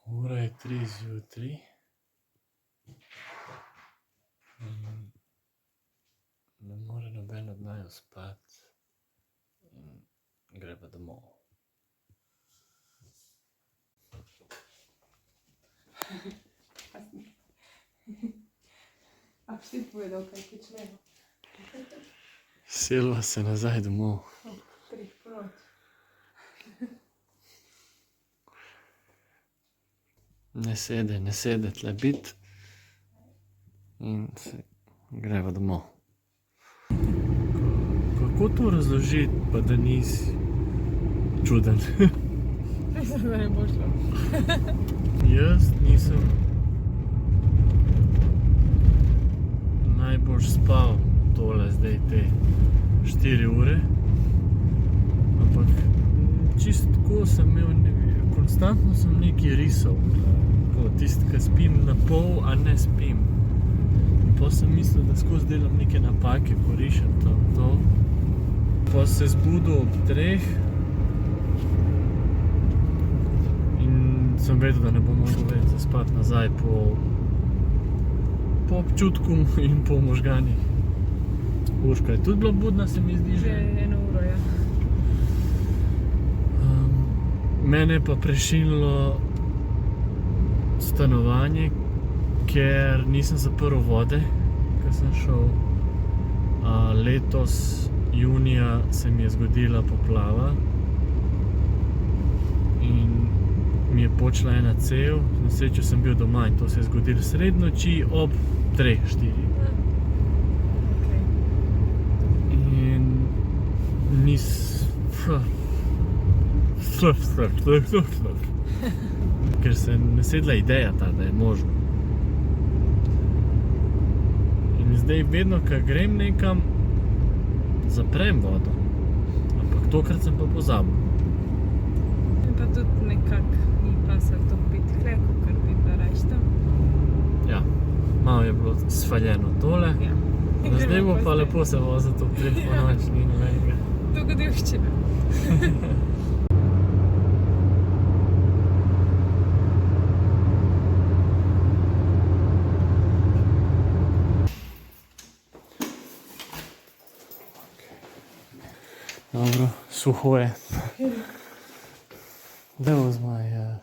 Ura je 3 zjutraj. Ne more noben od naju spati. Greva domov. A bi ti povedal, kaj počnemo? Selva se nazaj domov. Treh proč. Ne sede tle bit. In greva domov. Kako to razložiti, pa da nisi čuden? Mislim, da ne bo šlo. Jaz nisem najbolj spal tole zdaj te 4 ure. Ampak čisto tako sem imel, konstantno sem nekaj risal. Tisti, ki spim na pol, a ne spim. In potem sem mislil, da skozi delam neke napake, ko rišem to. Potem se zbudil ob 3 in sem vedel, da ne bom mogel več zaspati nazaj po občutku in po možganih. Urška je tudi bila budna, se mi zdi. Že 1 uro, ja. Mene je pa prešinilo stanovanje, ker nisem zaprl vode, ko sem šel. Letos junija se mi je zgodila poplava in mi je počela ena cev. Na srečo sem bil doma in to se je zgodilo sredi noči ob 3, 4. In ker se je nasedla ideja ta, da je možno. In zdaj vedno, ko grem nekam, zaprem vodo. Ampak tokrat sem pa pozabil. In pa tudi nekako ni pasal to piti hle, kakor bi pa rajš tam. Ja, malo je bilo svaljeno tole. Ja. Zdaj bo pa lepo se voziti ob 3 po noči, ni nobenega. Dogodivščina. Dobro, suho je. That was my,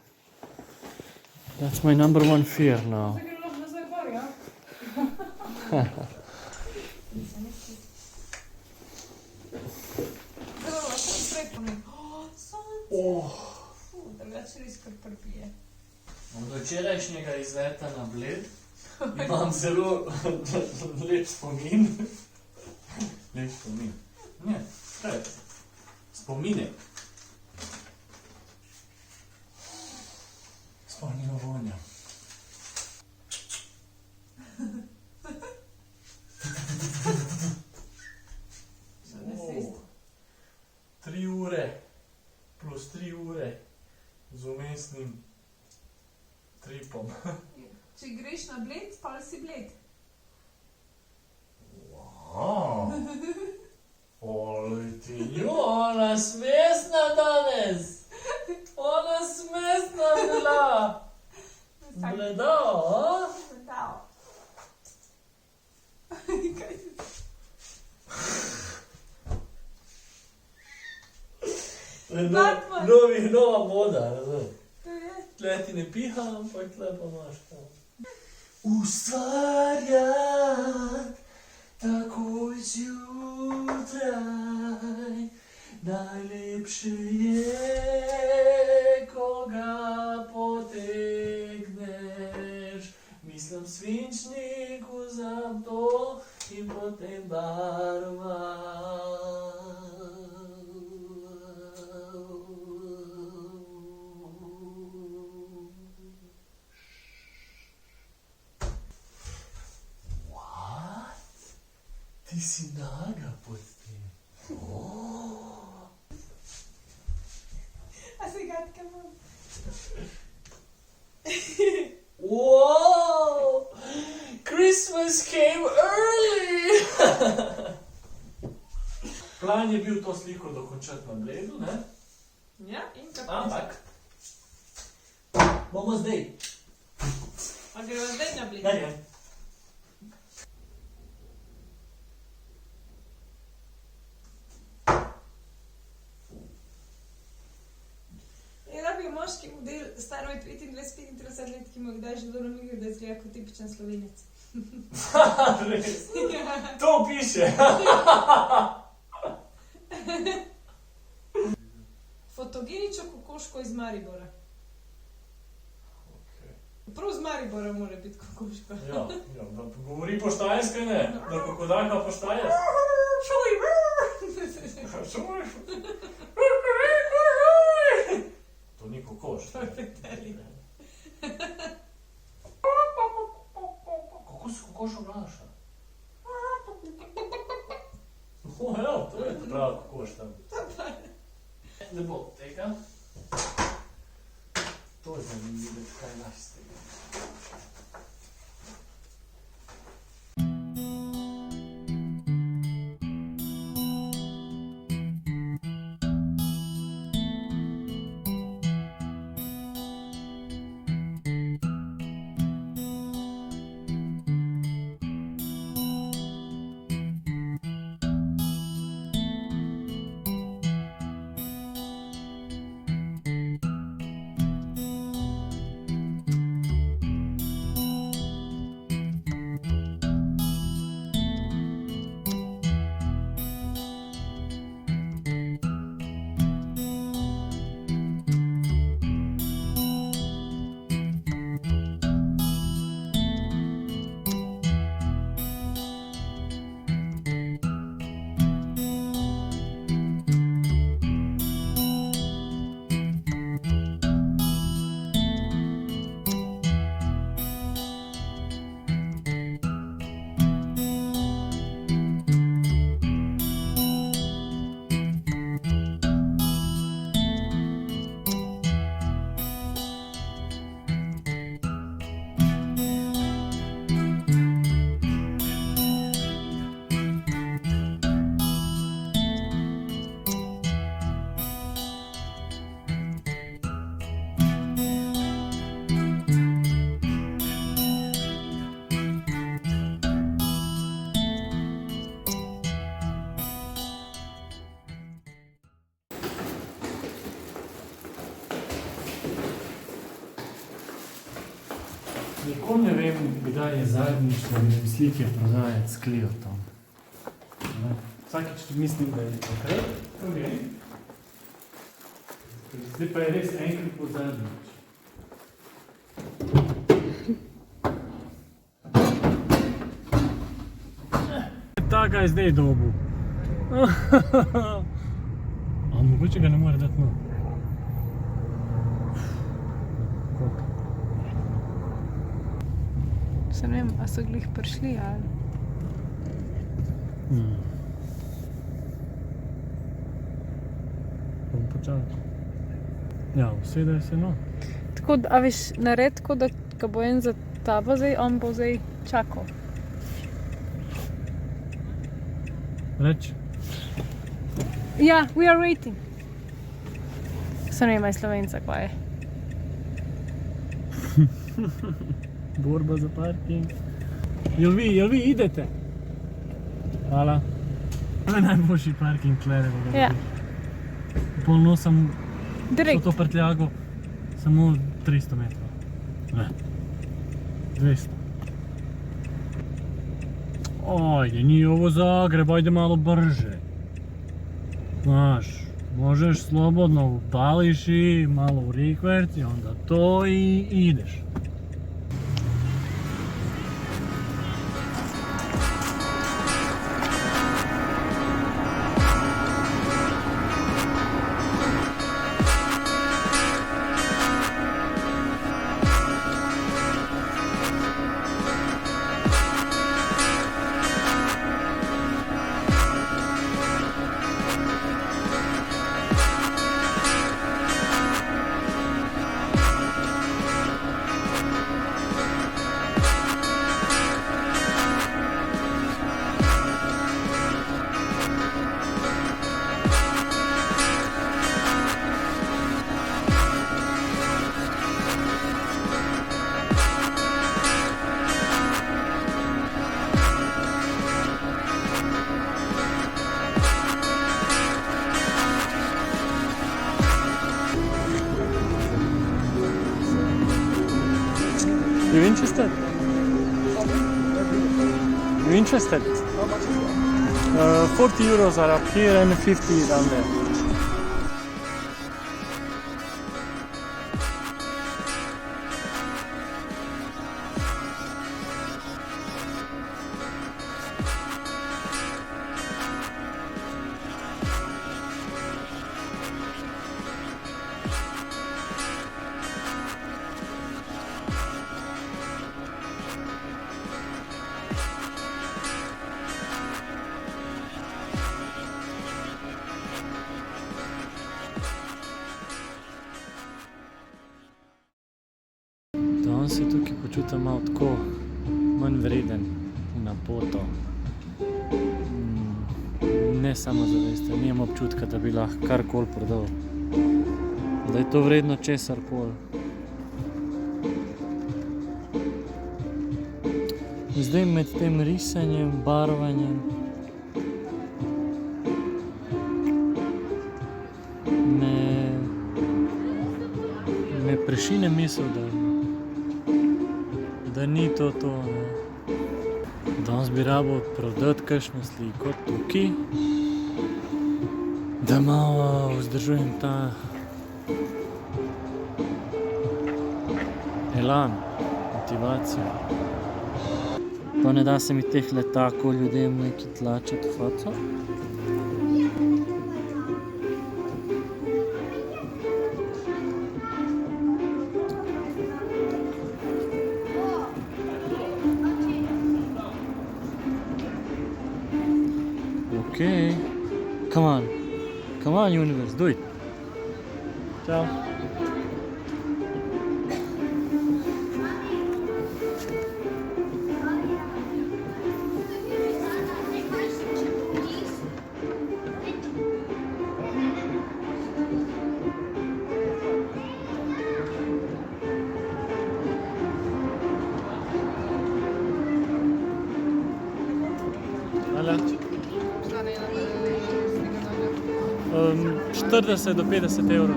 that's my number one fear now. Zdaj gre lahko nazaj gor, ja? Zdaj lahko naprej ponem. Sonce! Drugače res kar prpije. Od včerajšnjega izleta na Bled imam zelo lep spomin. Lep spomin. Ne, kaj? Spominek. Spomnimo vonja. Oh, 3 ure plus 3 ure z vmesnim tripom. Če greš na Bled, pol si Bled. Wow. Olejtinju, ona smesna danes. Ona smesna bila. Bleda, a? Dao. Kaj ti? Nova moda, razumem. To je. Tle ti ne piha, ampak tle pa imaš to. Ustvarjati takoj zjutraj, najlepše je, ko ga potegneš. Mislim svinčniku za to in potem barva. Ti si naga pod tem. A se gadka imam? Plan je bil to sliko dokončati na Bledu, ne? Ja, in kako? Ampak bomo zdaj. A greva zdaj na Bled? Ne. Rabi moški model, star 25-35 let, ki mu kdaj že dolomil, da izgleda kot tipičen Slovenec. Res? To piše. Fotogenično kokoško iz Maribora. Prav z Maribora mora biti kokoško. Ja, da govori po štajerske, ne? Da kokodaka po štajerske. Šuj! To ni kokoš. To je petelin. Kako se kokoš obnaša? Ja, to je prav kokoš tam. Ne bo tega. To je zanimljivo, kaj naš z tega. Nikoli ne vem, kdaj je zadnjič, da vidim slike prodajati s Cliotom. Vsakič mislim, da je takrat, okay. Zdaj pa je res enkrat po zadnjič. Ta ga je zdaj dobil. A mogoče ga ne more dati no. Se ne vem, a so glih prišli ali? Bom počal. Ja, usedaj se no. Tako, a veš, nared tako, da ko bo en za tabo zdaj, on bo zdaj čakal. Reč. Ja, we are waiting. Se ne vem, Slovenca, kva je. Borba za parking. Jel vi idete? Hvala. To je najboljši parking tle, da ga Ja. Polno sem Direkt. to prtljago samo 300 metrov. Ne. 200. Ajde, nije ovo Zagreb, ajde malo brže. Znaš, možeš slobodno upališ i malo u rikverc i onda to i ideš. You interested? You interested? How much is that? 40 euros are up here and 50 down there. Danes se tukaj počutim malo tako manj vreden na poto. Ne samo zavesten, nimam občutka, da bi lahko karkoli prodal. Da je to vredno česarkoli. Zdaj med tem risanjem, barvanjem me prešine misel, da ni to to. Danes bi rabo prodati kakšno sliko tukaj, da malo vzdržujem ta elan, motivacijo. Pa ne da se mi teh letakov ljudem nekaj tlačati v faco. Okay, come on universe, do it. Ciao. Hvala. 40 do 50 evrov.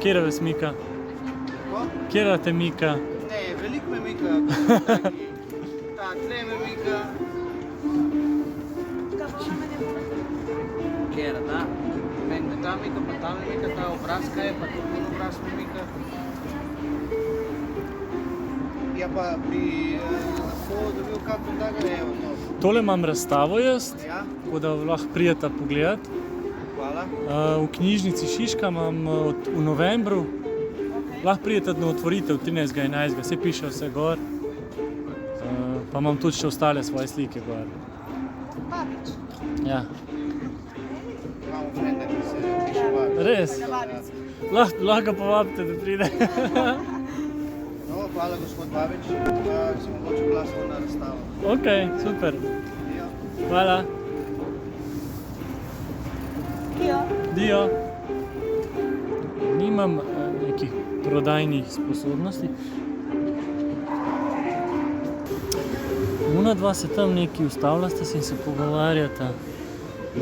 Kjera vas mika? Kjera te mika? Ne, veliko me mika. Ta, tle me mika. Kjera, da? Meni me ta mika, pa tam me mika, ta obraz kaj je, pa tudi obraz me mika. Ja pa bi lahko dobil kakšen daga, evo to. Tole imam razstavo jaz, Ja, tako da lahko prijeta pogledati. hvala. V knjižnici Šiška imam v novembru. Lahko prijete na otvoritev 13.11. Se piše vse gor. Pa imam tudi še ostale svoje slike gor. Babič. Ja, Imamo frenda, ki se piše Babič. res. Lahko ga povabite, da pride. No, hvala gospod Babič, da si mogoče glasno na razstavo. Ok, super. Ja. Hvala. Dio. Nimam nekih prodajnih sposobnosti. Una dva se tam neki ustavljata in se pogovarjata.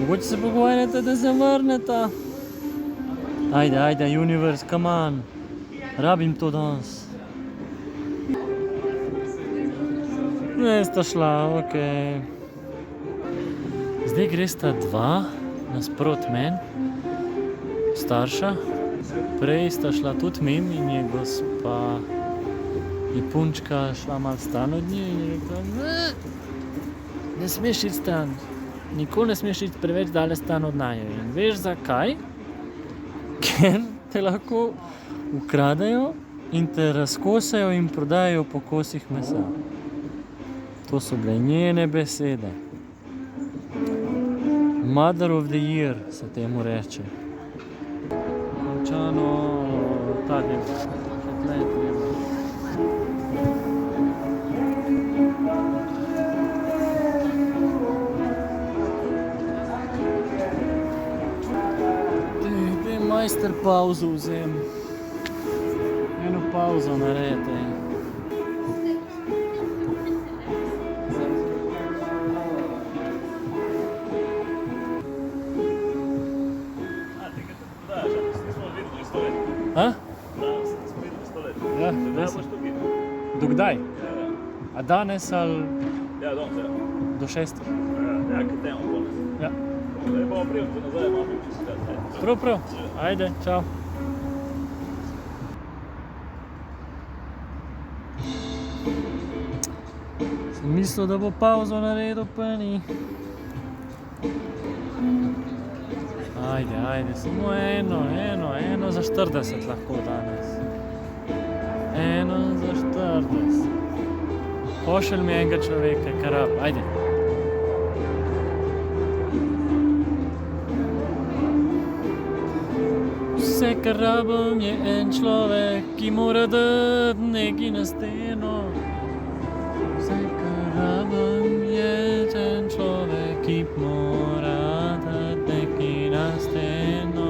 Mogoče se pogovarjata, da se vrneta. Ajde, universe, come on. Rabim to danes. Ne, sta šla, ok. Zdaj gresta dva nasprot meni, starša. Prej sta šla tudi mim in je gospa Japunčka šla malo stran od nje in je rekla, ne smeš iti stran, nikoli ne smeš iti preveč daleč stran od naju. In veš zakaj? Ker te lahko ukradejo in te razkosajo in prodajajo po kosih mesa. To so bile njene besede. Mother of the year se temu reče. Končano, ta del, še tle je treba. Daj majster pauzo vzem. Eno pauzo naredi. A danes ali Ja, danes, ja. do 6? Ja, kaj temo danes. Ja. Zdaj pa prijemo se nazaj, imamo čisto kaj. Prav. Ajde, čau. Sem mislil, da bo pauzo naredil, pa ni. Ajde, samo eno za 40 lahko danes. Eno za 40. Pošelj mi enega človeka, kar rab, ajde. Vse, kar rabim, je en človek, ki mora dati nekaj na steno. Vse, kar rabim, je en človek, ki mora dati nekaj na steno.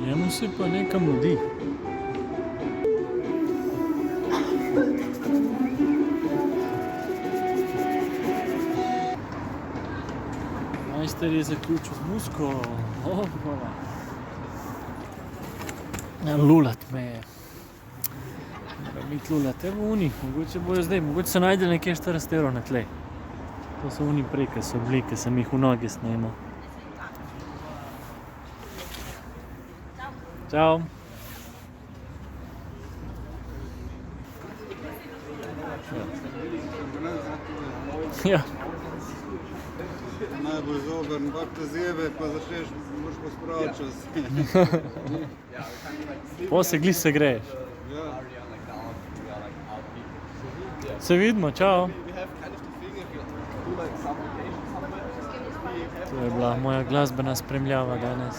Njemu se pa nekam mudi. Majster je zaključil z musko. Lulat me je. Mora biti lulat. Evo oni, mogoče bojo zdaj, mogoče so najdeli nekje 40 evrov na tleh. To so oni prej, ki so bili, ki sem jih v noge snemal. Čau. Ja. Najbolj zoben, pa te zjebe, pa začneš, moraš pa spraviti čas. Po se glis se greješ. Ja. Se vidimo, čau. To je bila moja glasbena spremljava danes.